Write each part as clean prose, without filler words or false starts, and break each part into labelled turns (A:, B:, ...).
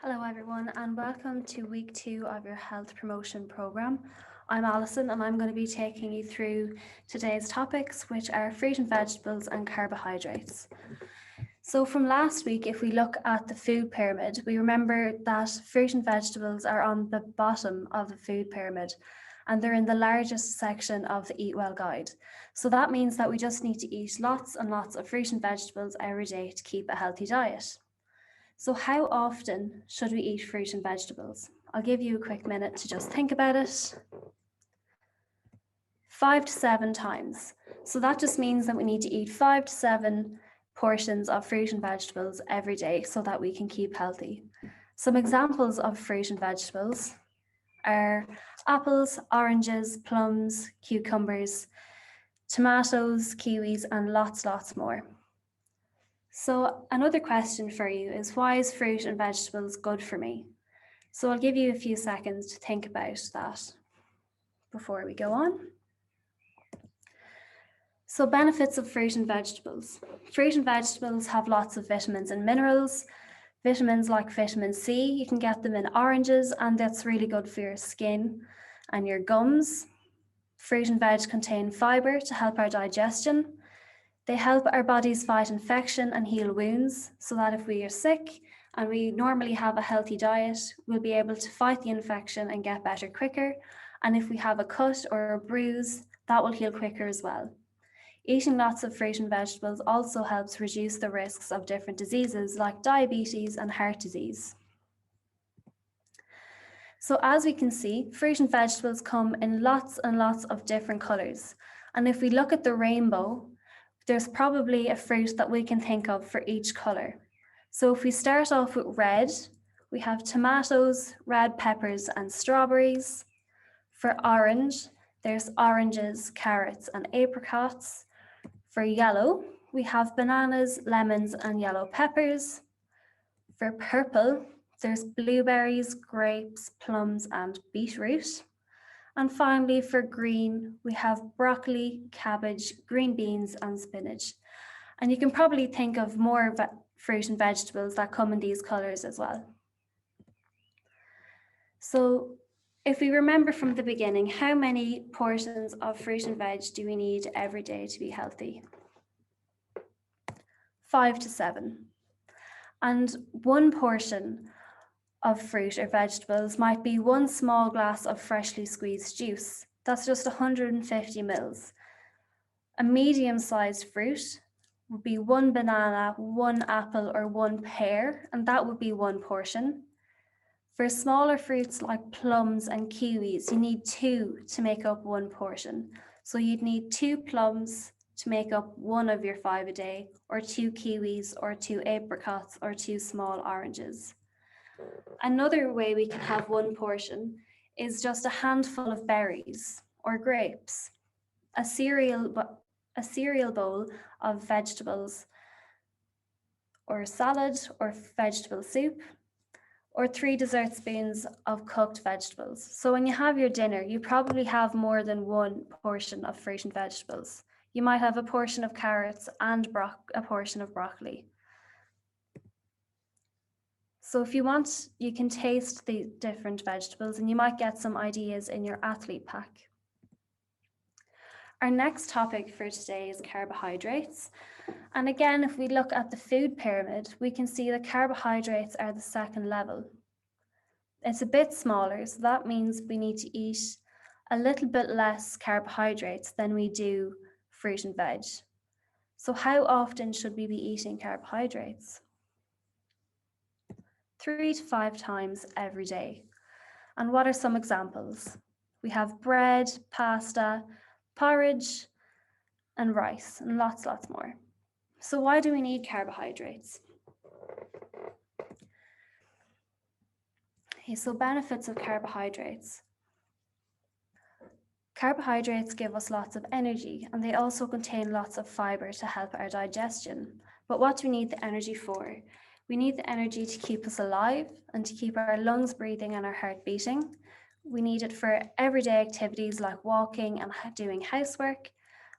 A: Hello everyone and welcome to week 2 of your health promotion programme. I'm Alison and I'm going to be taking you through today's topics, which are fruit and vegetables and carbohydrates. So from last week, if we look at the food pyramid, we remember that fruit and vegetables are on the bottom of the food pyramid and they're in the largest section of the Eat Well guide. So that means that we just need to eat lots and lots of fruit and vegetables every day to keep a healthy diet. So how often should we eat fruit and vegetables? I'll give you a quick minute to just think about it. 5 to 7 times. So that just means that we need to eat 5 to 7 portions of fruit and vegetables every day so that we can keep healthy. Some examples of fruit and vegetables are apples, oranges, plums, cucumbers, tomatoes, kiwis, and lots more. So another question for you is, why is fruit and vegetables good for me? So I'll give you a few seconds to think about that before we go on. So benefits of fruit and vegetables. Fruit and vegetables have lots of vitamins and minerals. Vitamins like vitamin C, you can get them in oranges, and that's really good for your skin and your gums. Fruit and veg contain fibre to help our digestion. They help our bodies fight infection and heal wounds, so that if we are sick and we normally have a healthy diet, we'll be able to fight the infection and get better quicker. And if we have a cut or a bruise, that will heal quicker as well. Eating lots of fruit and vegetables also helps reduce the risks of different diseases like diabetes and heart disease. So as we can see, fruit and vegetables come in lots and lots of different colours. And if we look at the rainbow, there's probably a fruit that we can think of for each colour. So if we start off with red, we have tomatoes, red peppers, and strawberries. For orange, there's oranges, carrots, and apricots. For yellow, we have bananas, lemons, and yellow peppers. For purple, there's blueberries, grapes, plums, and beetroot. And finally, for green, we have broccoli, cabbage, green beans, and spinach. And you can probably think of more fruit and vegetables that come in these colours as well. So if we remember from the beginning, how many portions of fruit and veg do we need every day to be healthy? 5 to 7. And one portion of fruit or vegetables might be one small glass of freshly squeezed juice. That's just 150 mils. A medium-sized fruit would be one banana, one apple, or one pear, and that would be one portion. For smaller fruits like plums and kiwis, you need 2 to make up one portion. So you'd need 2 plums to make up one of your 5 a day, or 2 kiwis, or 2 apricots, or 2 small oranges. Another way we can have one portion is just a handful of berries or grapes, a cereal bowl of vegetables, or salad or vegetable soup, or 3 dessert spoons of cooked vegetables. So when you have your dinner, you probably have more than one portion of fruit and vegetables. You might have a portion of carrots and a portion of broccoli. So if you want, you can taste the different vegetables and you might get some ideas in your athlete pack. Our next topic for today is carbohydrates. And again, if we look at the food pyramid, we can see that carbohydrates are the second level. It's a bit smaller, so that means we need to eat a little bit less carbohydrates than we do fruit and veg. So how often should we be eating carbohydrates? 3 to 5 times every day. And what are some examples? We have bread, pasta, porridge, and rice, and lots more. So why do we need carbohydrates? Okay, so benefits of carbohydrates. Carbohydrates give us lots of energy, and they also contain lots of fibre to help our digestion. But what do we need the energy for? We need the energy to keep us alive and to keep our lungs breathing and our heart beating. We need it for everyday activities like walking and doing housework,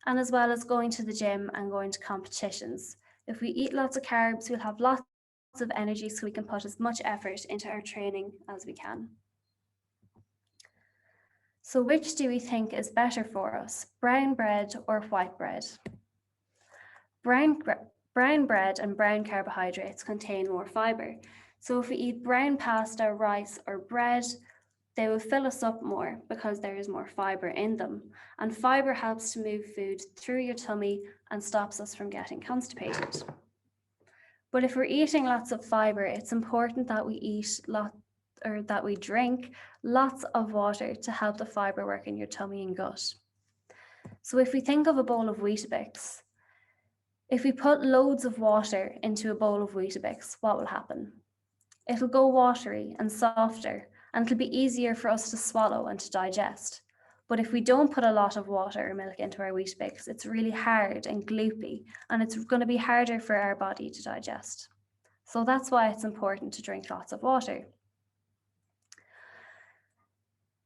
A: and as well as going to the gym and going to competitions. If we eat lots of carbs, we'll have lots of energy so we can put as much effort into our training as we can. So which do we think is better for us, brown bread or white bread? Brown bread and brown carbohydrates contain more fibre. So if we eat brown pasta, rice or bread, they will fill us up more because there is more fibre in them. And fibre helps to move food through your tummy and stops us from getting constipated. But if we're eating lots of fibre, it's important that we drink lots of water to help the fibre work in your tummy and gut. So if we think of a bowl of Weetabix, if we put loads of water into a bowl of Weetabix, what will happen? It'll go watery and softer, and it'll be easier for us to swallow and to digest. But if we don't put a lot of water or milk into our Weetabix, it's really hard and gloopy, and it's going to be harder for our body to digest. So that's why it's important to drink lots of water.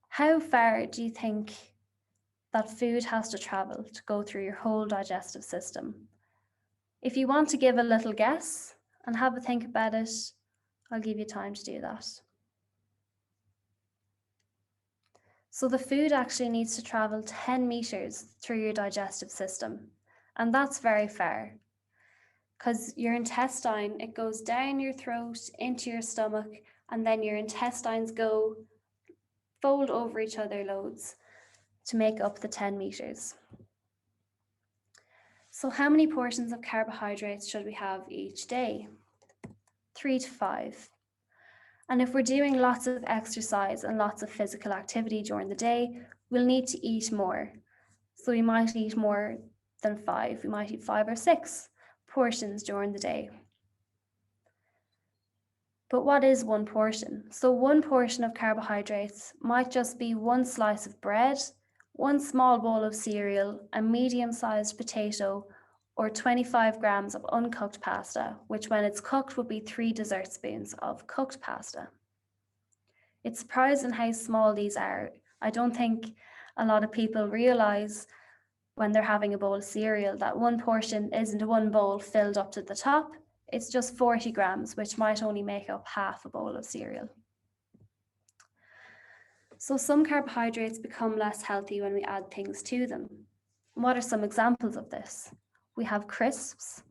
A: How far do you think that food has to travel to go through your whole digestive system? If you want to give a little guess and have a think about it, I'll give you time to do that. So the food actually needs to travel 10 meters through your digestive system, and that's very far because your intestine, it goes down your throat into your stomach, and then your intestines go fold over each other loads to make up the 10 meters. So how many portions of carbohydrates should we have each day? 3 to 5. And if we're doing lots of exercise and lots of physical activity during the day, we'll need to eat more. So we might eat more than 5. We might eat 5 or 6 portions during the day. But what is one portion? So one portion of carbohydrates might just be one slice of bread, one small bowl of cereal, a medium-sized potato, or 25 grams of uncooked pasta, which when it's cooked would be 3 dessert spoons of cooked pasta. It's surprising how small these are. I don't think a lot of people realize when they're having a bowl of cereal that one portion isn't one bowl filled up to the top. It's just 40 grams, which might only make up half a bowl of cereal. So some carbohydrates become less healthy when we add things to them. What are some examples of this? We have crisps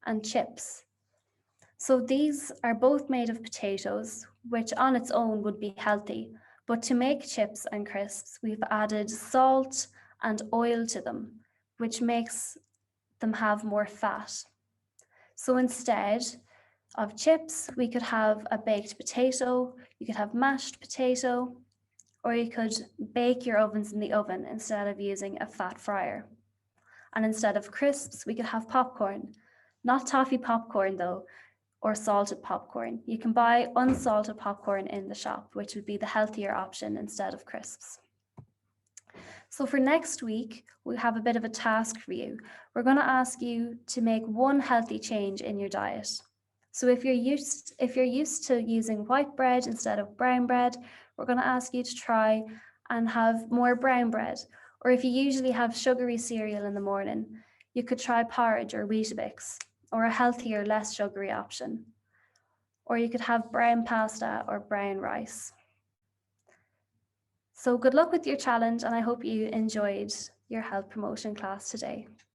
A: and chips. So these are both made of potatoes, which on its own would be healthy, but to make chips and crisps, we've added salt and oil to them, which makes them have more fat. So instead of chips, we could have a baked potato, you could have mashed potato, or you could bake your ovens in the oven instead of using a fat fryer. And instead of crisps, we could have popcorn. Not toffee popcorn though, or salted popcorn. You can buy unsalted popcorn in the shop, which would be the healthier option instead of crisps. So for next week, we have a bit of a task for you. We're going to ask you to make one healthy change in your diet. So if you're used to using white bread instead of brown bread, we're going to ask you to try and have more brown bread. Or if you usually have sugary cereal in the morning, you could try porridge or Weetabix, or a healthier, less sugary option. Or you could have brown pasta or brown rice. So good luck with your challenge, and I hope you enjoyed your health promotion class today.